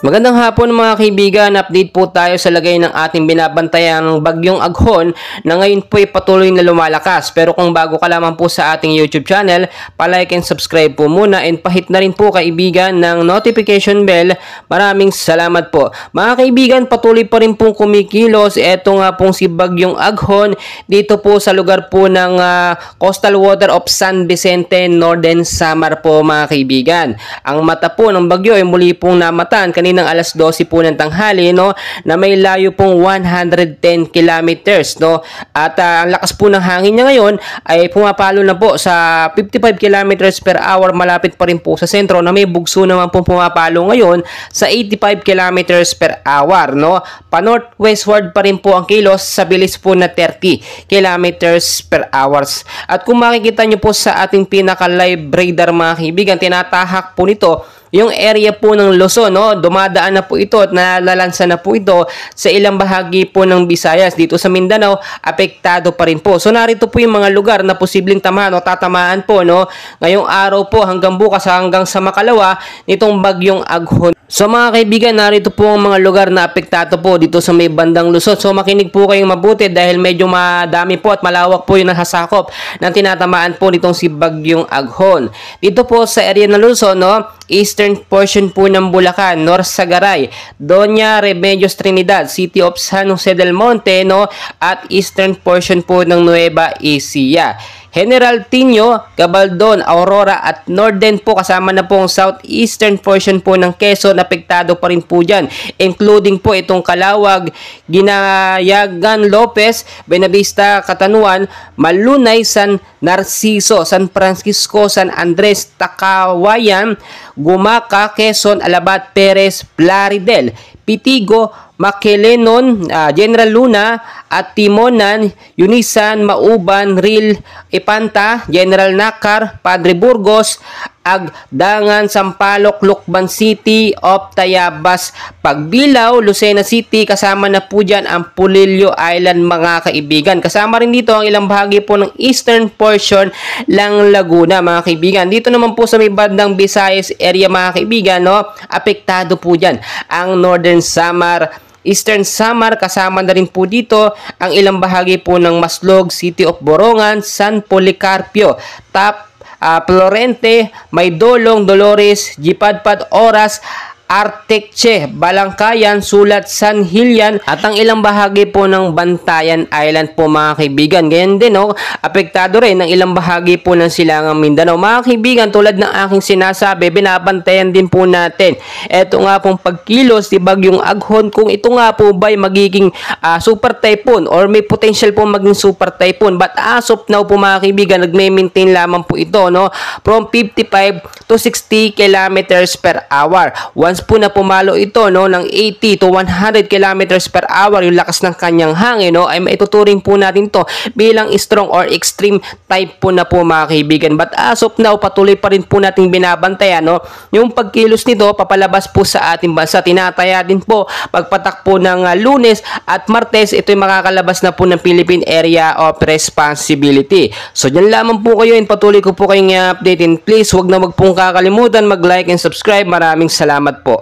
Magandang hapon mga kaibigan, update po tayo sa lagay ng ating binabantayang bagyong Aghon na ngayon po ay patuloy na lumalakas. Pero kung bago ka lamang po sa ating YouTube channel, palike and subscribe po muna and pahit na rin po kaibigan ng notification bell. Maraming salamat po. Mga kaibigan, patuloy pa rin pong kumikilos. Ito nga pong si bagyong Aghon dito po sa lugar po ng coastal water of San Vicente, Northern Samar po mga kaibigan. Ang mata po ng bagyo ay muli pong namatan kanina ng alas 12 po ng tanghali, no, na may layo pong 110 kilometers, no, at ang lakas po ng hangin niya ngayon ay pumapalo na po sa 55 kilometers per hour, malapit pa rin po sa sentro na may bugso naman po pumapalo ngayon sa 85 kilometers per hour, no, pa northwestward pa rin po ang kilos sa bilis po na 30 kilometers per hours. At kung makikita nyo po sa ating pinaka live radar mga kaibigan, tinatahak po nito yung area po ng Luzon, no? Dumadaan na po ito at nalalansa na po ito sa ilang bahagi po ng Visayas. Dito sa Mindanao, apektado pa rin po. So narito po yung mga lugar na posibleng tamahan o tatamaan po, no? Ngayong araw po hanggang bukas hanggang sa makalawa nitong bagyong Aghon. So mga kaibigan, narito po ang mga lugar na apektado po dito sa may bandang Luzon. So makinig po kayong mabuti dahil medyo madami po at malawak po yung nasasakop ng tinatamaan po nitong si bagyong Aghon. Dito po sa area ng Luzon, no? Eastern portion po ng Bulacan, North Sagaray, Doña Remedios Trinidad, City of San Jose del Monte, no, at eastern portion po ng Nueva Ecija. General Tino, Gabaldon, Aurora at Northern po kasama na po ang southeastern portion po ng Quezon, apektado pa rin po dyan, including po itong Calawag, Ginayagan, Lopez, Benavista, Catanuan, Malunay, San Narciso, San Francisco, San Andres, Takawayan, Gumaca, Quezon, Alabat, Perez, Plaridel, Pitigo, Maquilenon, General Luna at Timonan, Yunisan, Mauban, Ril, Ipanta, General Nakar, Padre Burgos, Agdangan, Sampaloc, Lucban City of Tayabas, Pagbilao, Lucena City, kasama na po dyan ang Pulilio Island mga kaibigan. Kasama rin dito ang ilang bahagi po ng eastern portion ng Laguna mga kaibigan. Dito naman po sa may bandang Visayas area mga kaibigan, no, apektado po dyan ang Northern Samar, Eastern Samar, kasama na rin po dito ang ilang bahagi po ng Maslog, City of Borongan, San Policarpio, Florente, Maydolong, Dolores, Gipadpad, Oras, Arteche, Balangkayan, Sulat, San Hilyan at ang ilang bahagi po ng Bantayan Island po mga kaibigan. Ganyan din, no, apektado rin ang ilang bahagi po ng Silangang Mindanao. Mga kaibigan, tulad ng aking sinasabi, binabantayan din po natin eto nga pong pagkilos ni bagyong Aghon, kung ito nga po ba ay magiging super typhoon or may potential po maging super typhoon. But as of now po mga kaibigan, nagme-maintain lamang po ito, no, from 55 to 60 kilometers per hour. Once po na pumalo ito, no, ng 80 to 100 kilometers per hour yung lakas ng kanyang hangin, no, ay maituturing po natin to bilang strong or extreme type po na po mga kaibigan. But as of now, patuloy pa rin po nating binabantayan, no, yung pagkilos nito papalabas po sa ating bansa. Tinataya din po pagpatak po ng Lunes at Martes, ito yung makakalabas na po ng Philippine Area of Responsibility. So dyan lamang po kayo and patuloy ko po kayong update, and please wag na wag pong kakalimutan mag-like and subscribe. Maraming salamat po.